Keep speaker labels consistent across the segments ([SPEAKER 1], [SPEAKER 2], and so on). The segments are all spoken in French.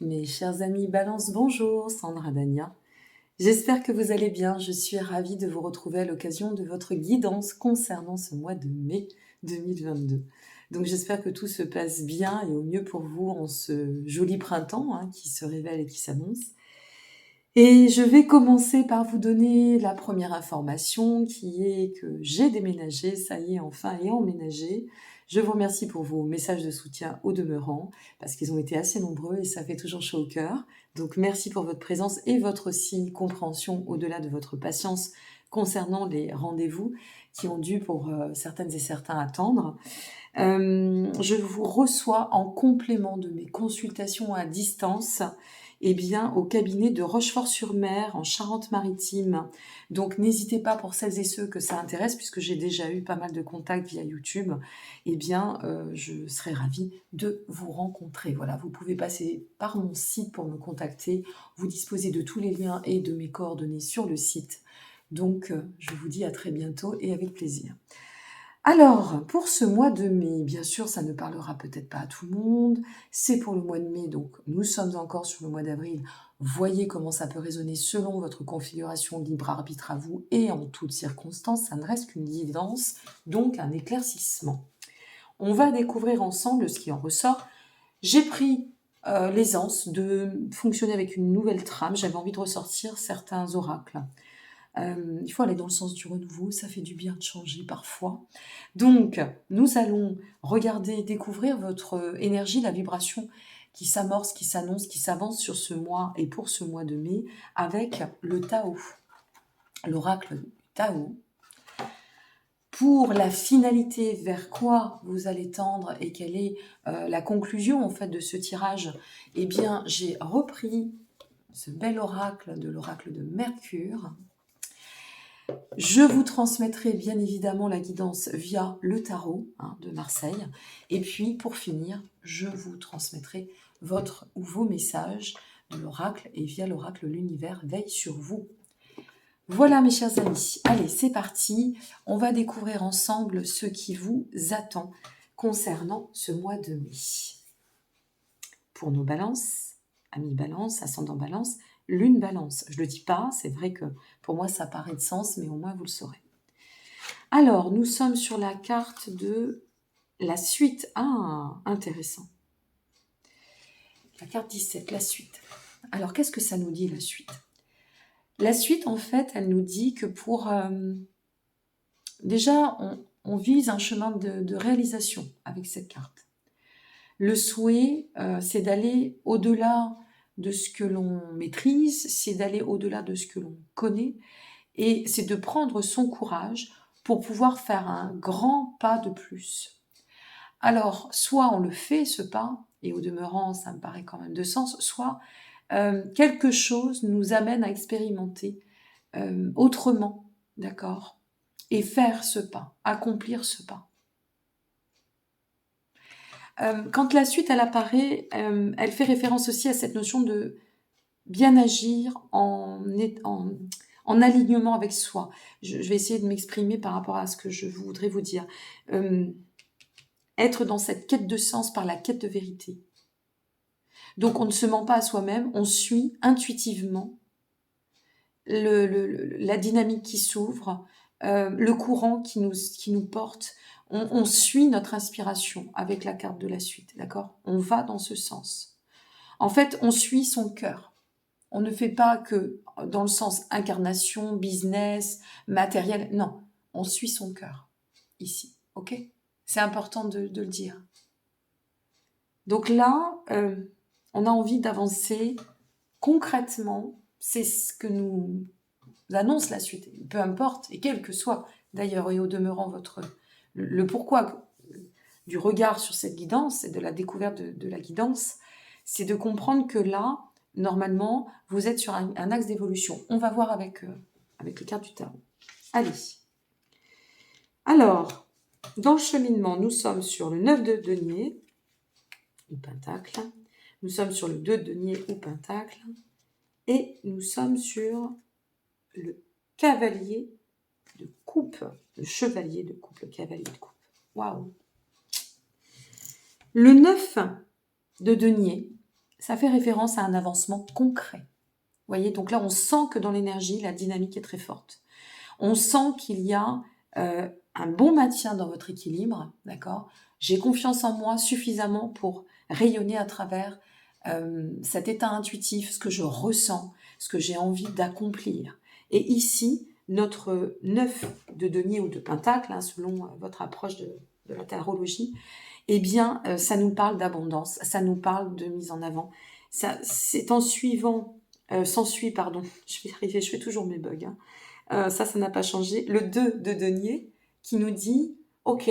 [SPEAKER 1] Mes chers amis Balance, bonjour, Sandra Dania. J'espère que vous allez bien. Je suis ravie de vous retrouver à l'occasion de votre guidance concernant ce mois de mai 2022. Donc j'espère que tout se passe bien et au mieux pour vous en ce joli printemps qui se révèle et qui s'annonce. Et je vais commencer par vous donner la première information qui est que j'ai déménagé, ça y est, enfin, et emménagé. Je vous remercie pour vos messages de soutien au demeurant, parce qu'ils ont été assez nombreux et ça fait toujours chaud au cœur. Donc merci pour votre présence et votre aussi compréhension au-delà de votre patience concernant les rendez-vous qui ont dû pour certaines et certains attendre. Je vous reçois en complément de mes consultations à distance au cabinet de Rochefort-sur-Mer en Charente-Maritime. Donc n'hésitez pas pour celles et ceux que ça intéresse, puisque j'ai déjà eu pas mal de contacts via YouTube, je serai ravie de vous rencontrer. Voilà, vous pouvez passer par mon site pour me contacter. Vous disposez de tous les liens et de mes coordonnées sur le site. Donc je vous dis à très bientôt et avec plaisir. Alors, pour ce mois de mai, bien sûr, ça ne parlera peut-être pas à tout le monde. C'est pour le mois de mai, donc nous sommes encore sur le mois d'avril. Voyez comment ça peut résonner selon votre configuration libre arbitre à vous et en toutes circonstances. Ça ne reste qu'une guidance, donc un éclaircissement. On va découvrir ensemble ce qui en ressort. J'ai pris l'aisance de fonctionner avec une nouvelle trame. J'avais envie de ressortir certains oracles. Il faut aller dans le sens du renouveau, ça fait du bien de changer parfois. Donc, nous allons regarder, découvrir votre énergie, la vibration qui s'amorce, qui s'annonce, qui s'avance sur ce mois et pour ce mois de mai avec le Tao, l'oracle Tao. Pour la finalité, vers quoi vous allez tendre et quelle est la conclusion en fait de ce tirage, eh bien, j'ai repris ce bel oracle de l'oracle de Mercure. Je vous transmettrai bien évidemment la guidance via le tarot de Marseille. Et puis, pour finir, je vous transmettrai votre ou vos messages de l'oracle et via l'oracle l'univers veille sur vous. Voilà mes chers amis, allez c'est parti, on va découvrir ensemble ce qui vous attend concernant ce mois de mai. Pour nos balances, amis balance, ascendant balance, lune balance. Je ne le dis pas, c'est vrai que pour moi ça paraît de sens, mais au moins vous le saurez. Alors, nous sommes sur la carte de la suite. Ah, intéressant. La carte 17, la suite. Alors, qu'est-ce que ça nous dit, la suite? La suite, en fait, elle nous dit que pour... déjà, on vise un chemin de réalisation avec cette carte. Le souhait, c'est d'aller au-delà de ce que l'on maîtrise, c'est d'aller au-delà de ce que l'on connaît, et c'est de prendre son courage pour pouvoir faire un grand pas de plus. Alors, soit on le fait, ce pas, et au demeurant, ça me paraît quand même de sens, soit quelque chose nous amène à expérimenter autrement, d'accord, et faire ce pas, accomplir ce pas. Quand la suite, elle apparaît, elle fait référence aussi à cette notion de bien agir en alignement avec soi. Je vais essayer de m'exprimer par rapport à ce que je voudrais vous dire. Être dans cette quête de sens par la quête de vérité. Donc on ne se ment pas à soi-même, on suit intuitivement la dynamique qui s'ouvre, le courant qui nous porte. On suit notre inspiration avec la carte de la suite, d'accord? On va dans ce sens. En fait, on suit son cœur. On ne fait pas que dans le sens incarnation, business, matériel. Non, on suit son cœur ici, ok? C'est important de le dire. Donc là, on a envie d'avancer concrètement. C'est ce que nous annonce la suite, peu importe, et quel que soit d'ailleurs, et au demeurant le pourquoi du regard sur cette guidance et de la découverte de la guidance, c'est de comprendre que là, normalement, vous êtes sur un axe d'évolution. On va voir avec les cartes du tarot. Allez. Alors, dans le cheminement, nous sommes sur le 9 de denier, ou pentacle. Nous sommes sur le 2 de denier, ou pentacle. Et nous sommes sur le cavalier de coupe, le chevalier de coupe, le cavalier de coupe. Waouh! Le 9 de denier, ça fait référence à un avancement concret. Vous voyez, donc là, on sent que dans l'énergie, la dynamique est très forte. On sent qu'il y a un bon maintien dans votre équilibre, d'accord? J'ai confiance en moi suffisamment pour rayonner à travers cet état intuitif, ce que je ressens, ce que j'ai envie d'accomplir. Et ici, notre 9 de denier ou de pentacle, hein, selon votre approche de la tarologie, eh bien, ça nous parle d'abondance, ça nous parle de mise en avant. C'est en suivant, s'ensuit, pardon, je vais y arriver, je fais toujours mes bugs, hein. Ça n'a pas changé. Le 2 de denier qui nous dit, ok,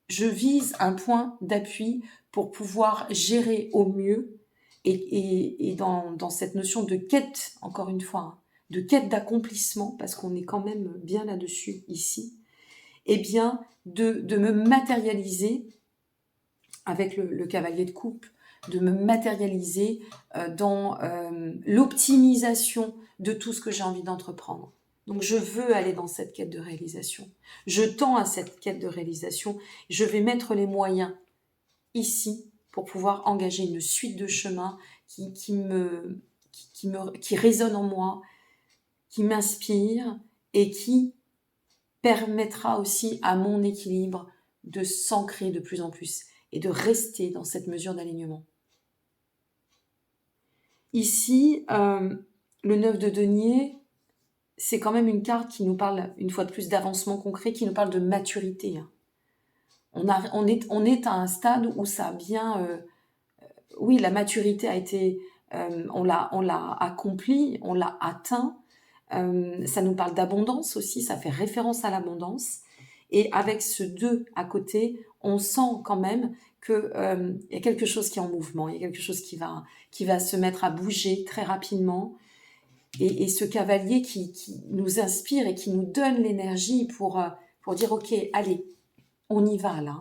[SPEAKER 1] je vise un point d'appui pour pouvoir gérer au mieux et dans cette notion de quête, encore une fois, hein, de quête d'accomplissement, parce qu'on est quand même bien là-dessus ici, eh bien, de me matérialiser avec le cavalier de coupe, de me matérialiser dans l'optimisation de tout ce que j'ai envie d'entreprendre. Donc je veux aller dans cette quête de réalisation. Je tends à cette quête de réalisation. Je vais mettre les moyens ici pour pouvoir engager une suite de chemins qui résonne en moi, qui m'inspire et qui permettra aussi à mon équilibre de s'ancrer de plus en plus et de rester dans cette mesure d'alignement. Ici, le 9 de denier, c'est quand même une carte qui nous parle, une fois de plus, d'avancement concret, qui nous parle de maturité. On est à un stade où ça a bien... oui, la maturité a été... on l'a accompli, on l'a atteint. Ça nous parle d'abondance aussi, ça fait référence à l'abondance. Et avec ce 2 à côté, on sent quand même qu'il y a quelque chose qui est en mouvement, il y a quelque chose qui va se mettre à bouger très rapidement. Et ce cavalier qui nous inspire et qui nous donne l'énergie pour dire « Ok, allez, on y va là.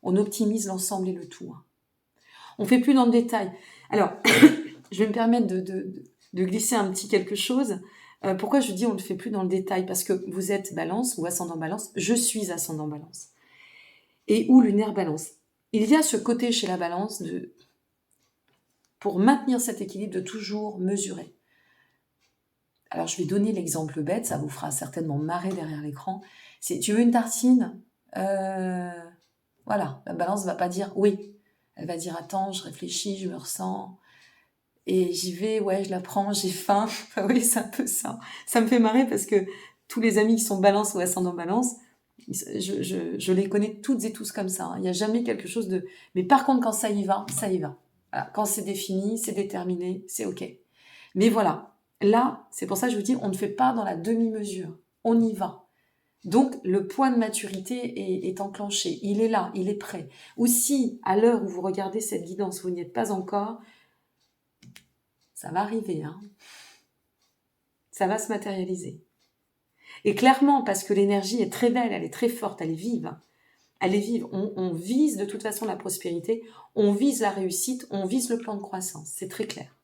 [SPEAKER 1] On optimise l'ensemble et le tout. » On ne fait plus dans le détail. Alors, je vais me permettre de glisser un petit quelque chose. Pourquoi je dis on ne le fait plus dans le détail? Parce que vous êtes balance ou ascendant balance. Je suis ascendant balance. Et ou lunaire balance. Il y a ce côté chez la balance pour maintenir cet équilibre de toujours mesurer. Alors je vais donner l'exemple bête, ça vous fera certainement marrer derrière l'écran. C'est tu veux une tartine? Voilà, la balance ne va pas dire oui. Elle va dire attends, je réfléchis, je me ressens. Et j'y vais, ouais, je la prends, j'ai faim. Enfin, oui, c'est un peu ça. Ça me fait marrer parce que tous les amis qui sont balance ou ascendant balance, je les connais toutes et tous comme ça. Hein. Il n'y a jamais quelque chose de... Mais par contre, quand ça y va, ça y va. Voilà. Quand c'est défini, c'est déterminé, c'est OK. Mais voilà, là, c'est pour ça que je vous dis, on ne fait pas dans la demi-mesure. On y va. Donc, le point de maturité est enclenché. Il est là, il est prêt. Ou si, à l'heure où vous regardez cette guidance, vous n'y êtes pas encore, ça va arriver, hein. Ça va se matérialiser. Et clairement, parce que l'énergie est très belle, elle est très forte, elle est vive. Elle est vive. On vise de toute façon la prospérité, on vise la réussite, on vise le plan de croissance. C'est très clair.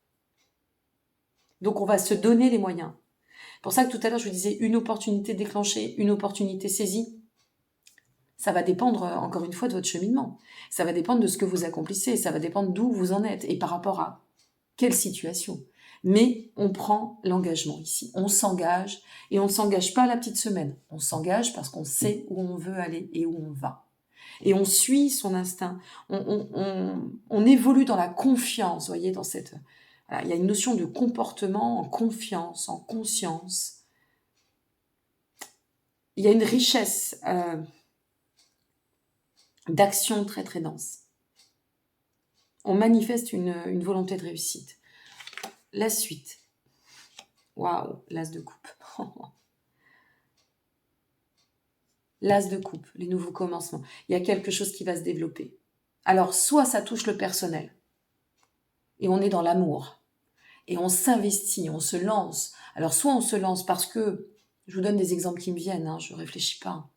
[SPEAKER 1] Donc, on va se donner les moyens. C'est pour ça que tout à l'heure, je vous disais une opportunité déclenchée, une opportunité saisie. Ça va dépendre, encore une fois, de votre cheminement. Ça va dépendre de ce que vous accomplissez. Ça va dépendre d'où vous en êtes et par rapport à quelle situation. Mais on prend l'engagement ici. On s'engage et on ne s'engage pas à la petite semaine. On s'engage parce qu'on sait où on veut aller et où on va. Et on suit son instinct. On évolue dans la confiance, vous voyez, dans cette... Voilà, il y a une notion de comportement en confiance, en conscience. Il y a une richesse d'action très très dense. On manifeste une volonté de réussite. La suite. Waouh, l'as de coupe. L'as de coupe, les nouveaux commencements. Il y a quelque chose qui va se développer. Alors, soit ça touche le personnel, et on est dans l'amour, et on s'investit, on se lance. Alors, soit on se lance parce que, je vous donne des exemples qui me viennent, hein, je ne réfléchis pas.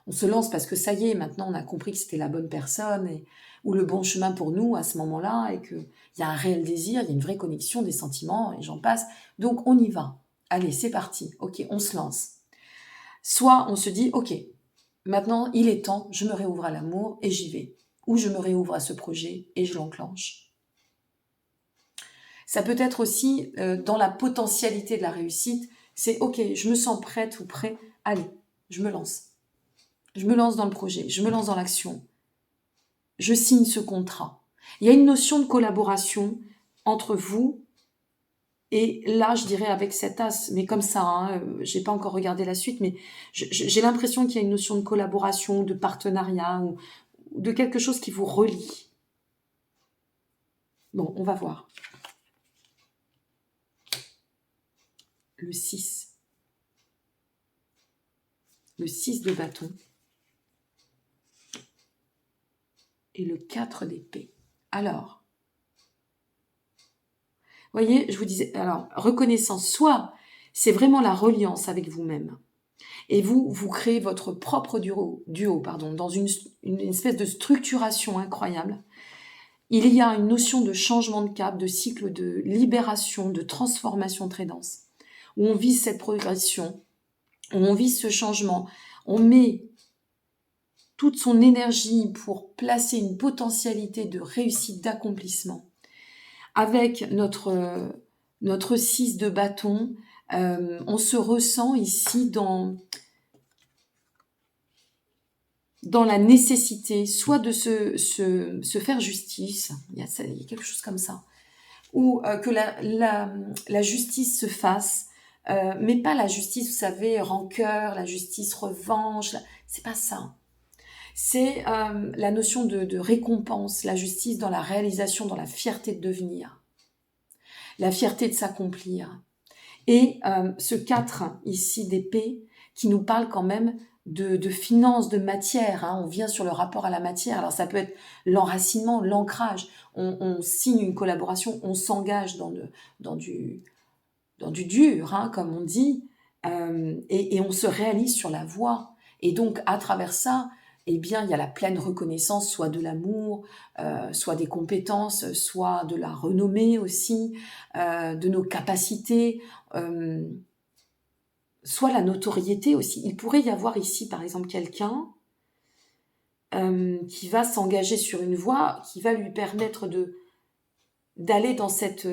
[SPEAKER 1] On se lance parce que ça y est, maintenant on a compris que c'était la bonne personne, ou le bon chemin pour nous à ce moment-là, et qu'il y a un réel désir, il y a une vraie connexion des sentiments, et j'en passe. Donc, on y va. Allez, c'est parti. Ok, on se lance. Soit on se dit, ok, maintenant il est temps, je me réouvre à l'amour et j'y vais. ou je me réouvre à ce projet et je l'enclenche. Ça peut être aussi dans la potentialité de la réussite, c'est ok, je me sens prête ou prêt, allez, je me lance. Je me lance dans le projet, je me lance dans l'action, je signe ce contrat. Il y a une notion de collaboration entre vous et là, je dirais avec cet as, mais comme ça, hein, j'ai pas encore regardé la suite, mais j'ai l'impression qu'il y a une notion de collaboration, de partenariat ou de quelque chose qui vous relie. Bon, on va voir. Le 6. Le 6 de bâton. Et le 4 d'épée. Alors, vous voyez, je vous disais, alors, reconnaissance, soit c'est vraiment la reliance avec vous-même, et vous créez votre propre duo dans une espèce de structuration incroyable. Il y a une notion de changement de cap, de cycle de libération, de transformation très dense, où on vit cette progression, où on vit ce changement, on met toute son énergie pour placer une potentialité de réussite, d'accomplissement. Avec notre 6 de bâton, on se ressent ici dans la nécessité soit de se faire justice, il y a quelque chose comme ça, ou que la justice se fasse, mais pas la justice, vous savez, rancœur, la justice revanche, c'est pas ça. C'est la notion de récompense, la justice dans la réalisation, dans la fierté de devenir, la fierté de s'accomplir. Et ce 4 ici d'épée qui nous parle quand même de finances, de matière, hein. On vient sur le rapport à la matière. Alors ça peut être l'enracinement, l'ancrage. On signe une collaboration, on s'engage dans du dur, hein, comme on dit, et on se réalise sur la voie. Et donc à travers ça, eh bien, il y a la pleine reconnaissance, soit de l'amour, soit des compétences, soit de la renommée aussi, de nos capacités, soit la notoriété aussi. Il pourrait y avoir ici, par exemple, quelqu'un qui va s'engager sur une voie qui va lui permettre d'aller dans cette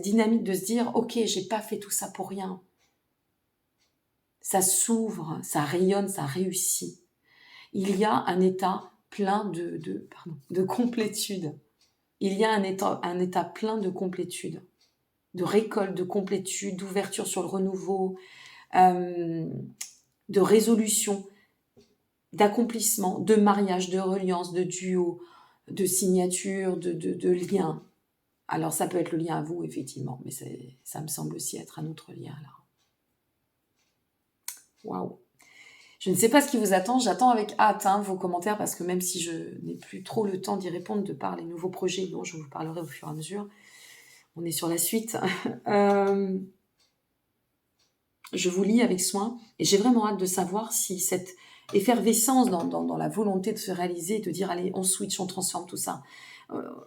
[SPEAKER 1] dynamique de se dire « Ok, j'ai pas fait tout ça pour rien ». Ça s'ouvre, ça rayonne, ça réussit. Il y a un état plein de complétude. Il y a un état plein de complétude, de récolte, de complétude, d'ouverture sur le renouveau, de résolution, d'accomplissement, de mariage, de reliance, de duo, de signature, de lien. Alors ça peut être le lien à vous, effectivement, mais ça me semble aussi être un autre lien là. Waouh! Je ne sais pas ce qui vous attend, j'attends avec hâte vos commentaires parce que même si je n'ai plus trop le temps d'y répondre de par les nouveaux projets dont je vous parlerai au fur et à mesure, on est sur la suite. Je vous lis avec soin et j'ai vraiment hâte de savoir si cette effervescence dans la volonté de se réaliser, de dire allez, on switch, on transforme tout ça.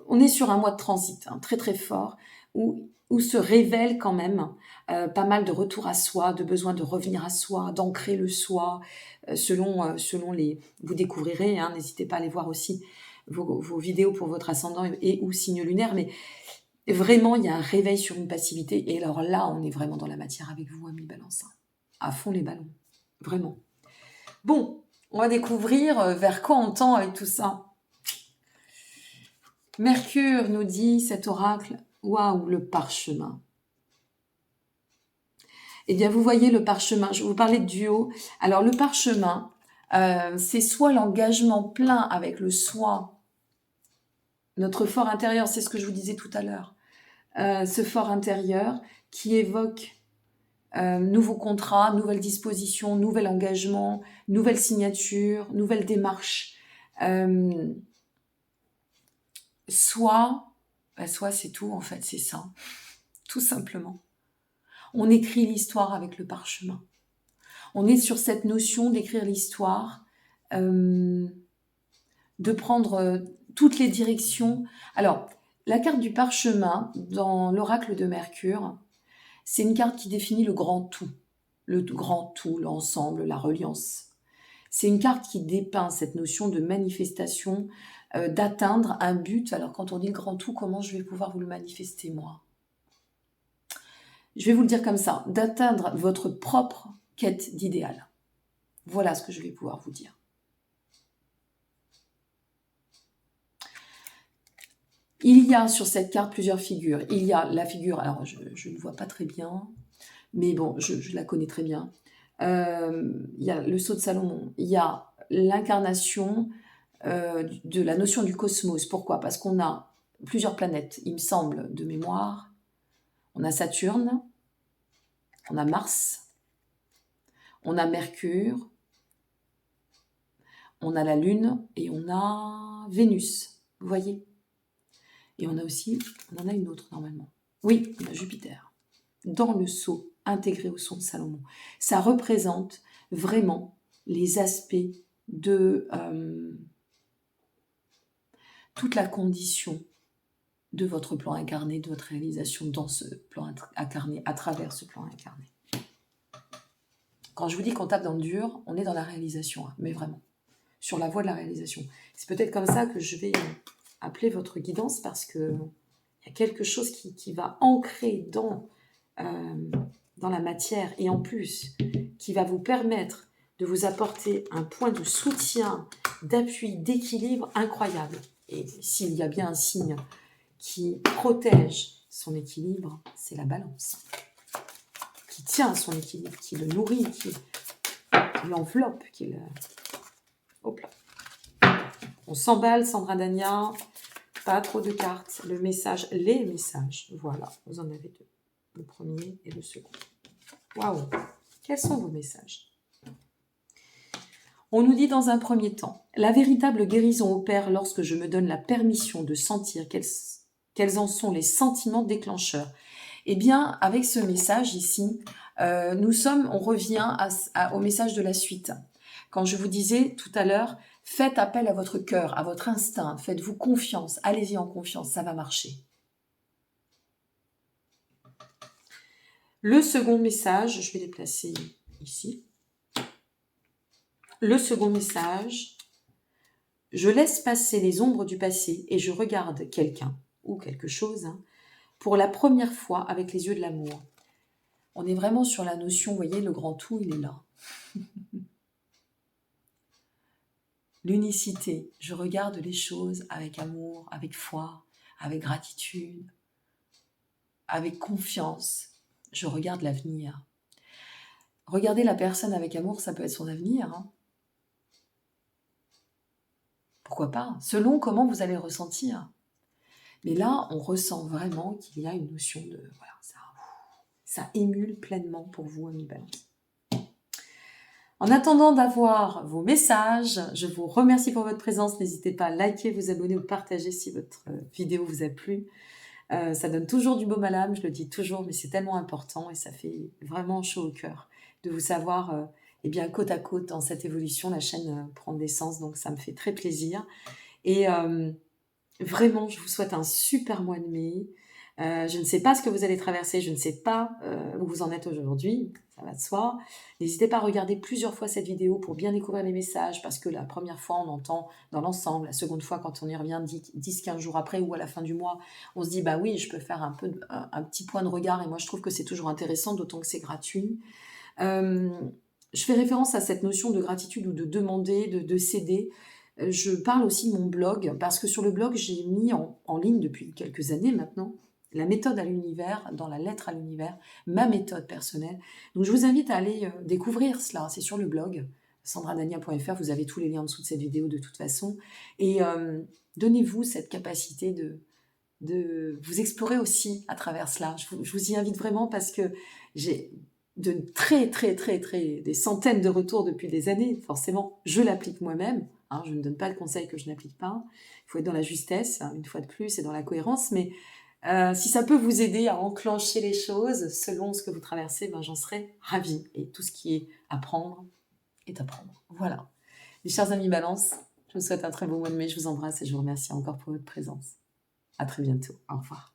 [SPEAKER 1] On est sur un mois de transit très très fort où se révèle quand même pas mal de retour à soi, de besoin de revenir à soi, d'ancrer le soi, selon les... Vous découvrirez, n'hésitez pas à aller voir aussi vos vidéos pour votre ascendant et ou signe lunaire, mais vraiment, il y a un réveil sur une passivité. Et alors là, on est vraiment dans la matière avec vous, amis Balance. À fond les ballons. Vraiment. Bon, on va découvrir vers quoi on tend avec tout ça. Mercure nous dit, cet oracle, waouh, le parchemin. Eh bien, vous voyez le parchemin, je vais vous parler de duo. Alors, le parchemin, c'est soit l'engagement plein avec le soi, notre fort intérieur, c'est ce que je vous disais tout à l'heure, ce fort intérieur qui évoque nouveaux contrats, nouvelles dispositions, nouvel engagement, nouvelle signature, nouvelle démarche. Soit c'est tout en fait, c'est ça, tout simplement. On écrit l'histoire avec le parchemin. On est sur cette notion d'écrire l'histoire, de prendre toutes les directions. Alors, la carte du parchemin, dans l'oracle de Mercure, c'est une carte qui définit le grand tout, l'ensemble, la reliance. C'est une carte qui dépeint cette notion de manifestation, d'atteindre un but. Alors quand on dit le grand tout, comment je vais pouvoir vous le manifester moi? Je vais vous le dire comme ça, d'atteindre votre propre quête d'idéal. Voilà ce que je vais pouvoir vous dire. Il y a sur cette carte plusieurs figures. Il y a la figure, alors je ne vois pas très bien, mais bon, je la connais très bien. Il y a le sceau de Salomon, il y a l'incarnation de la notion du cosmos. Pourquoi? Parce qu'on a plusieurs planètes, il me semble, de mémoire. On a Saturne, on a Mars, on a Mercure, on a la Lune et on a Vénus. Vous voyez? Et on a aussi, on en a une autre normalement. Oui, on a Jupiter. Dans le sceau, intégré au sceau de Salomon. Ça représente vraiment les aspects de toute la condition de votre plan incarné, de votre réalisation dans ce plan incarné, à travers ce plan incarné. Quand je vous dis qu'on tape dans le dur, on est dans la réalisation, hein, mais vraiment, sur la voie de la réalisation. C'est peut-être comme ça que je vais appeler votre guidance, parce qu'il y a quelque chose qui va ancrer dans la matière, et en plus, qui va vous permettre de vous apporter un point de soutien, d'appui, d'équilibre incroyable. Et s'il y a bien un signe qui protège son équilibre, c'est la Balance. Qui tient son équilibre, qui le nourrit, qui l'enveloppe, qui le... Hop là. On s'emballe, Sandra Dania. Pas trop de cartes. Le message, les messages. Voilà, vous en avez deux. Le premier et le second. Waouh! Quels sont vos messages? On nous dit dans un premier temps, la véritable guérison opère lorsque je me donne la permission de sentir quels en sont les sentiments déclencheurs. Eh bien, avec ce message ici, on revient au message de la suite. Quand je vous disais tout à l'heure, faites appel à votre cœur, à votre instinct, faites-vous confiance, allez-y en confiance, ça va marcher. Le second message, je vais les placer ici. Le second message, je laisse passer les ombres du passé et je regarde quelqu'un ou quelque chose pour la première fois avec les yeux de l'amour. On est vraiment sur la notion, vous voyez, le grand tout, il est là. L'unicité, je regarde les choses avec amour, avec foi, avec gratitude, avec confiance. Je regarde l'avenir. Regarder la personne avec amour, ça peut être son avenir. Pourquoi pas? Selon comment vous allez le ressentir. Mais là, on ressent vraiment qu'il y a une notion de... Voilà, ça émule pleinement pour vous, amis Balance. En attendant d'avoir vos messages, je vous remercie pour votre présence. N'hésitez pas à liker, vous abonner ou partager si votre vidéo vous a plu. Ça donne toujours du baume à l'âme, je le dis toujours, mais c'est tellement important et ça fait vraiment chaud au cœur de vous savoir bien, côte à côte dans cette évolution. La chaîne prend de l'essence, donc ça me fait très plaisir. Et vraiment, je vous souhaite un super mois de mai. Je ne sais pas ce que vous allez traverser, je ne sais pas où vous en êtes aujourd'hui, ça va de soi. N'hésitez pas à regarder plusieurs fois cette vidéo pour bien découvrir les messages, parce que la première fois, on entend dans l'ensemble, la seconde fois, quand on y revient 10-15 jours après ou à la fin du mois, on se dit, bah oui, je peux faire un petit point de regard, et moi je trouve que c'est toujours intéressant, d'autant que c'est gratuit. Je fais référence à cette notion de gratitude ou de demander, de céder. Je parle aussi de mon blog, parce que sur le blog, j'ai mis en ligne depuis quelques années maintenant la méthode à l'univers, dans la lettre à l'univers, ma méthode personnelle. Donc je vous invite à aller découvrir cela, c'est sur le blog, sandradania.fr, vous avez tous les liens en dessous de cette vidéo de toute façon, et donnez-vous cette capacité de vous explorer aussi à travers cela. Je vous y invite vraiment, parce que j'ai de des centaines de retours depuis des années, forcément, je l'applique moi-même, je ne donne pas le conseil que je n'applique pas, il faut être dans la justesse, une fois de plus, et dans la cohérence, mais si ça peut vous aider à enclencher les choses selon ce que vous traversez, j'en serais ravie. Et tout ce qui est à prendre est à prendre. Voilà. Mes chers amis Balance, je vous souhaite un très beau mois de mai. Je vous embrasse et je vous remercie encore pour votre présence. À très bientôt. Au revoir.